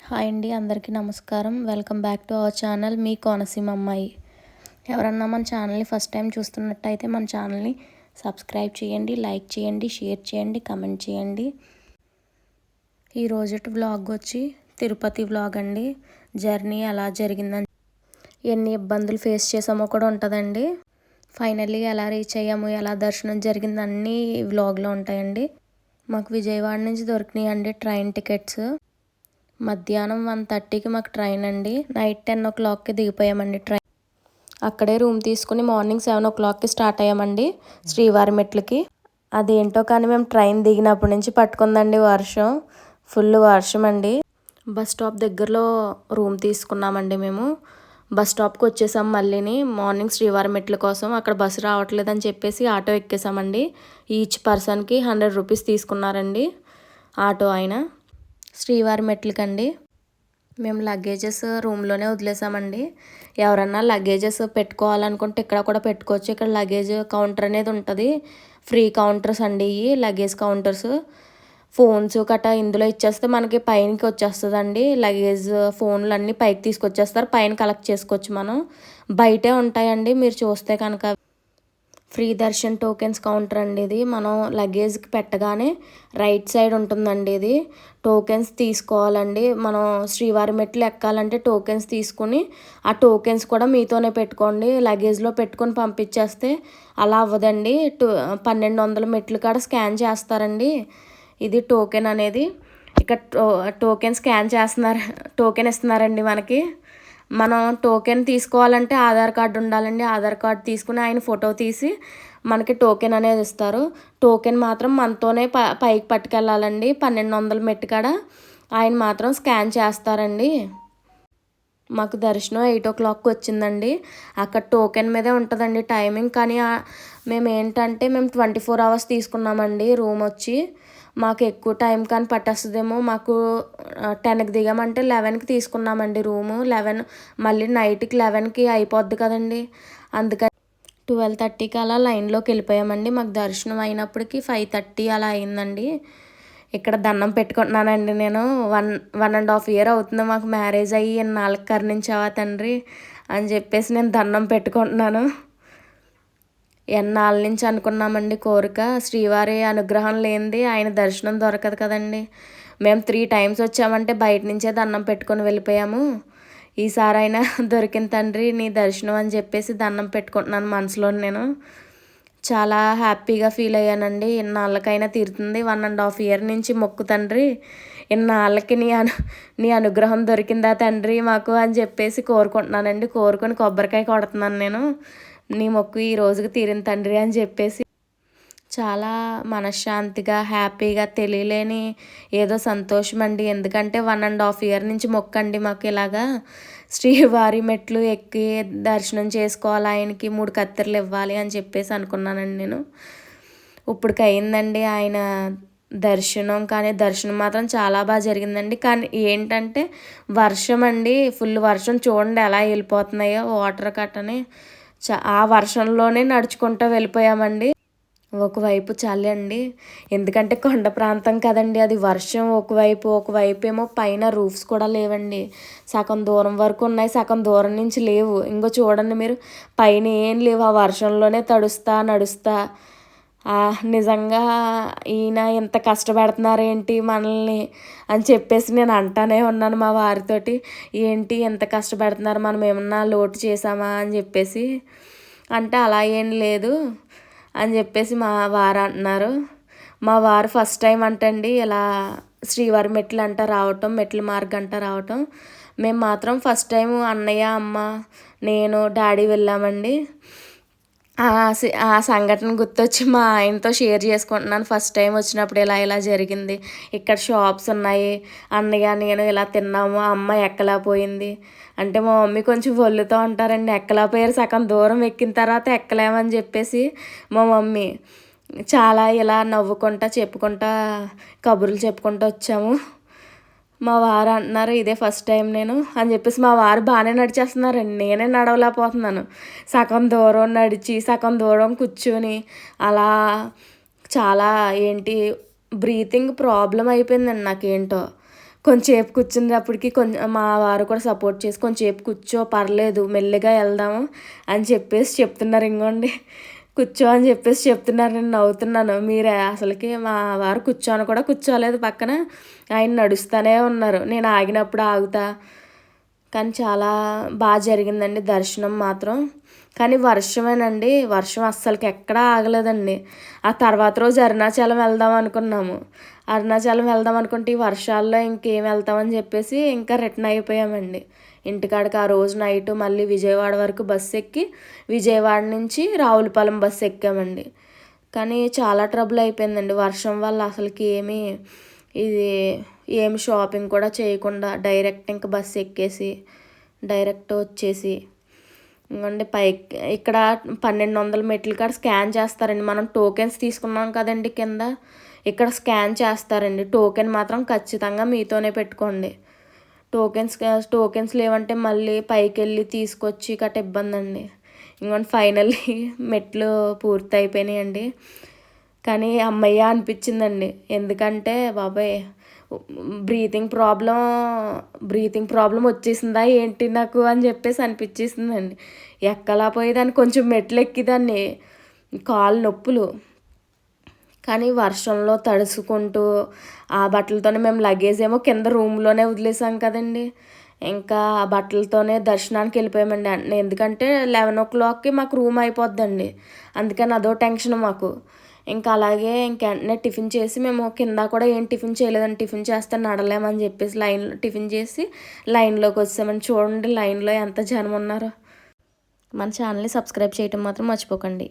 Hi అండి, అందరికీ నమస్కారం. Welcome back to our channel మీ కోనసీమ అమ్మాయి. ఎవరన్నా మన ఛానల్ని ఫస్ట్ టైం చూస్తున్నట్టయితే మన ఛానల్ని సబ్స్క్రైబ్ చేయండి, లైక్ చేయండి, షేర్ చేయండి, కమెంట్ చేయండి. ఈ రోజుటి వ్లాగ్ వచ్చి తిరుపతి వ్లాగ్ అండి. జర్నీ ఎలా జరిగిందని, ఎన్ని ఇబ్బందులు ఫేస్ చేసామో కూడా ఉంటుందండి. ఫైనల్లీ ఎలా రీచ్ అయ్యాము, ఎలా దర్శనం జరిగింది అన్నీ వ్లాగ్లో ఉంటాయండి. మాకు విజయవాడ నుంచి దొరికినాయండి ట్రైన్ టికెట్స్. మధ్యాహ్నం 1:30కి మాకు ట్రైన్ అండి. నైట్ 10 o'clockకి దిగిపోయామండి ట్రైన్. అక్కడే రూమ్ తీసుకుని మార్నింగ్ 7 o'clockకి స్టార్ట్ అయ్యామండి శ్రీవారి మెట్లకి. అదేంటో కానీ మేము ట్రైన్ దిగినప్పటి నుంచి పట్టుకుందండి వర్షం, ఫుల్ వర్షం అండి. బస్ స్టాప్ దగ్గరలో రూమ్ తీసుకున్నామండి మేము. బస్ స్టాప్కి వచ్చేసాం మళ్ళీని. మార్నింగ్ శ్రీవారి మెట్ల కోసం అక్కడ బస్సు రావట్లేదని చెప్పేసి ఆటో ఎక్కేసామండి. ఈచ్ పర్సన్కి 100 రూపీస్ తీసుకున్నారండి ఆటో ఆయన. శ్రీవారి మెట్లకండి మేము లగేజెస్ రూమ్లోనే వదిలేసామండి. ఎవరన్నా లగేజెస్ పెట్టుకోవాలనుకుంటే ఇక్కడ కూడా పెట్టుకోవచ్చు. ఇక్కడ లగేజ్ కౌంటర్ అనేది ఉంటుంది. ఫ్రీ కౌంటర్స్ అండి ఇవి లగేజ్ కౌంటర్స్. ఫోన్స్ గట్రా ఇందులో ఇచ్చేస్తే మనకి పైనకి వచ్చేస్తుందండి. లగేజ్ ఫోన్లు అన్నీ పైకి తీసుకొచ్చేస్తారు, పైన కలెక్ట్ చేసుకోవచ్చు మనం. బయటే ఉంటాయండి మీరు చూస్తే కనుక. ఫ్రీ దర్శన్ టోకెన్స్ కౌంటర్ అండి ఇది. మనం లగేజ్కి పెట్టగానే రైట్ సైడ్ ఉంటుందండి ఇది. టోకెన్స్ తీసుకోవాలండి. మనం శ్రీవారి మెట్లు ఎక్కాలంటే టోకెన్స్ తీసుకుని ఆ టోకెన్స్ కూడా మీతోనే పెట్టుకోండి. లగేజ్లో పెట్టుకొని పంపించేస్తే అలా అవ్వదండి. 1200 మెట్లు కాడ స్కాన్ చేస్తారండి. ఇది టోకెన్ అనేది. ఇక్కడ టోకెన్ స్కాన్ చేస్తున్నారు, టోకెన్ ఇస్తున్నారండి మనకి. మనం టోకెన్ తీసుకోవాలంటే ఆధార్ కార్డు ఉండాలండి. ఆధార్ కార్డు తీసుకుని ఆయన ఫోటో తీసి మనకి టోకెన్ అనేది ఇస్తారు. టోకెన్ మాత్రం మనతోనే పైకి పట్టుకెళ్ళాలండి. 1200 మెట్టు కాడ ఆయన మాత్రం స్కాన్ చేస్తారండి. మాకు దర్శనం 8 o'clockకి వచ్చిందండి. అక్కడ టోకెన్ మీదే ఉంటుందండి టైమింగ్. కానీ మేము ఏంటంటే 24 hours తీసుకున్నామండి రూమ్ వచ్చి. మాకు ఎక్కువ టైం కానీ పట్టేస్తుందేమో. మాకు 10కి దిగామంటే 11కి తీసుకున్నామండి రూము. 11 మళ్ళీ నైట్కి 11కి అయిపోద్ది కదండి. అందుకని 12:30కి అలా లైన్లోకి వెళ్ళిపోయామండి. మాకు దర్శనం అయినప్పటికీ 5:30 అలా అయిందండి. ఇక్కడ దండం పెట్టుకుంటున్నానండి నేను. 1.5 year అవుతుంది మాకు మ్యారేజ్ అయ్యి. ఎన్నాళ్ళకి కరుణించావా తండ్రి అని చెప్పేసి నేను దండం పెట్టుకుంటున్నాను. ఎన్నాళ్ళ నుంచి అనుకున్నామండి కోరిక. శ్రీవారి అనుగ్రహం లేనిది ఆయన దర్శనం దొరకదు కదండి. మేము 3 times వచ్చామంటే బయట నుంచే దండం పెట్టుకొని వెళ్ళిపోయాము. ఈసారైనా దొరికిన తండ్రి నీ దర్శనం అని చెప్పేసి దండం పెట్టుకుంటున్నాను మనసులో నేను. చాలా హ్యాపీగా ఫీల్ అయ్యానండి. ఇన్నాళ్ళకైనా తీరుతుంది. 1.5 year నుంచి మొక్కు తండ్రి, ఇన్నాళ్ళకి నీ అనుగ్రహం దొరికిందా తండ్రి మాకు అని చెప్పేసి కోరుకుంటున్నానండి. కోరుకొని కొబ్బరికాయ కొడుతున్నాను నేను. నీ మొక్కు ఈ రోజుకి తీరిన తండ్రి అని చెప్పేసి. చాలా మనశ్శాంతిగా హ్యాపీగా తెలియలేని ఏదో సంతోషం అండి. ఎందుకంటే 1.5 year నుంచి మొక్కండి మాకు ఇలాగా శ్రీవారి మెట్లు ఎక్కి దర్శనం చేసుకోవాలి, ఆయనకి 3 కత్తెరలు ఇవ్వాలి అని చెప్పేసి అనుకున్నానండి నేను. ఇప్పటికి అయిందండి ఆయన దర్శనం. కానీ దర్శనం మాత్రం చాలా బాగా జరిగిందండి. కానీ ఏంటంటే వర్షం అండి, ఫుల్ వర్షం. చూడండి ఎలా వెళ్ళిపోతున్నాయో వాటర్ కట్టని. ఆ వర్షంలోనే నడుచుకుంటూ వెళ్ళిపోయామండి. ఒకవైపు చలి అండి, ఎందుకంటే కొండ ప్రాంతం కదండి. అది వర్షం ఒకవైపు ఏమో పైన రూఫ్స్ కూడా లేవండి. సగం దూరం వరకు ఉన్నాయి, సగం దూరం నుంచి లేవు. ఇంకో చూడండి మీరు, పైన ఏం లేవు. ఆ వర్షంలోనే నడుస్తా నిజంగా ఈయన ఎంత కష్టపెడుతున్నారేంటి మనల్ని అని చెప్పేసి నేను అంటానే ఉన్నాను మా వారితోటి. ఏంటి ఎంత కష్టపెడుతున్నారు, మనం ఏమన్నా లోటు చేసామా అని చెప్పేసి అంటే అలా ఏం లేదు అని చెప్పేసి మా వారు అంటున్నారు. మా వారు ఫస్ట్ టైం అంటండి ఇలా శ్రీవారి మెట్లు అంట రావటం, మెట్ల మార్గం అంట రావటం. మేము మాత్రం ఫస్ట్ టైం అన్నయ్య, అమ్మ, నేను, డాడీ వెళ్ళామండి. ఆ సంఘటన గుర్తొచ్చి మా ఆయనతో షేర్ చేసుకుంటున్నాను. ఫస్ట్ టైం వచ్చినప్పుడు ఇలా జరిగింది. ఇక్కడ షాప్స్ ఉన్నాయి, అన్నయ్య నేను ఇలా తిన్నాము, అమ్మ ఎక్కలేకపోయింది అంటే మా మమ్మీ కొంచెం ఒళ్ళుతో ఉంటారండి. ఎక్కలేకపోయారు, సగం దూరం ఎక్కిన తర్వాత ఎక్కలేమని చెప్పేసి మా మమ్మీ చాలా ఇలా నవ్వుకుంటా చెప్పుకుంటా కబుర్లు చెప్పుకుంటూ వచ్చాము. మా వారు అంటున్నారు ఇదే ఫస్ట్ టైం నేను అని చెప్పేసి. మా వారు బాగానే నడిచేస్తున్నారండి, నేనే నడవలేకపోతున్నాను. సగం దూరం నడిచి సగం దూరం కూర్చొని అలా చాలా బ్రీతింగ్ ప్రాబ్లం అయిపోయిందండి నాకేంటో. కొంచెంసేపు కూర్చున్నప్పటికి కొంచెం మా వారు కూడా సపోర్ట్ చేసి కొంచెంసేపు కూర్చో పర్లేదు మెల్లిగా వెళ్దాము అని చెప్పేసి చెప్తున్నారు. ఇంకోండి కూర్చో అని చెప్పేసి చెప్తున్నారు. నేను నవ్వుతున్నాను. మీరే అసలుకి మా వారు కూర్చోని కూడా కూర్చోలేదు పక్కన. ఆయన నడుస్తూనే ఉన్నారు. నేను ఆగినప్పుడు ఆగుతా. కానీ చాలా బాగా జరిగిందండి దర్శనం మాత్రం. కానీ వర్షమేనండి, వర్షం అస్సలకి ఎక్కడా ఆగలేదండి. ఆ తర్వాత రోజు అరుణాచలం వెళ్దాం అనుకున్నాము. అరుణాచలం వెళ్దాం అనుకుంటే ఈ వర్షాల్లో ఇంకేం వెళ్తామని చెప్పేసి ఇంకా రిటర్న్ అయిపోయామండి ఇంటికాడికి. ఆ రోజు నైట్ మళ్ళీ విజయవాడ వరకు బస్సు ఎక్కి విజయవాడ నుంచి రావులపాలెం బస్సు ఎక్కామండి. కానీ చాలా ట్రబుల్ అయిపోయిందండి వర్షం వల్ల. అసలుకి ఏమి షాపింగ్ కూడా చేయకుండా డైరెక్ట్ ఇంకా బస్సు ఎక్కేసి డైరెక్ట్ వచ్చేసి ఇంకోండి పైకి ఇక్కడ 1200 మెట్ల కాడ స్కాన్ చేస్తారండి. మనం టోకెన్స్ తీసుకున్నాం కదండి కింద, ఇక్కడ స్కాన్ చేస్తారండి. టోకెన్ మాత్రం ఖచ్చితంగా మీతోనే పెట్టుకోండి. టోకెన్స్ లేవంటే మళ్ళీ పైకి వెళ్ళి తీసుకొచ్చి గట్ట ఇబ్బంది అండి. ఇంకోండి ఫైనల్లీ మెట్లు పూర్తి అయిపోయినాయండి. కానీ అమ్మయ్య అనిపించిందండి. ఎందుకంటే బాబాయ్ బ్రీతింగ్ ప్రాబ్లం వచ్చేసిందా ఏంటి నాకు అని చెప్పేసి అనిపించేసిందండి. ఎక్కలా పోయేదాన్ని, కొంచెం మెట్లు ఎక్కిదాన్ని, కాళ్ళు నొప్పులు. కానీ వర్షంలో తడుసుకుంటూ ఆ బట్టలతోనే మేము లగేజ్ ఏమో కింద రూమ్లోనే వదిలేసాం కదండి. ఇంకా ఆ బట్టలతోనే దర్శనానికి వెళ్ళిపోయామండి. ఎందుకంటే 11 o'clockకి మాకు రూమ్ అయిపోద్దండి. అందుకని అదో టెన్షన్ మాకు. ఇంకా అలాగే వెంటనే టిఫిన్ చేసి మేము కింద కూడా ఏం టిఫిన్ చేయలేదండి. టిఫిన్ చేస్తే నడలేమని చెప్పేసి టిఫిన్ చేసి లైన్లోకి వచ్చామని. చూడండి లైన్లో ఎంత జనం ఉన్నారో. మన ఛానల్ని సబ్స్క్రైబ్ చేయటం మాత్రం మర్చిపోకండి.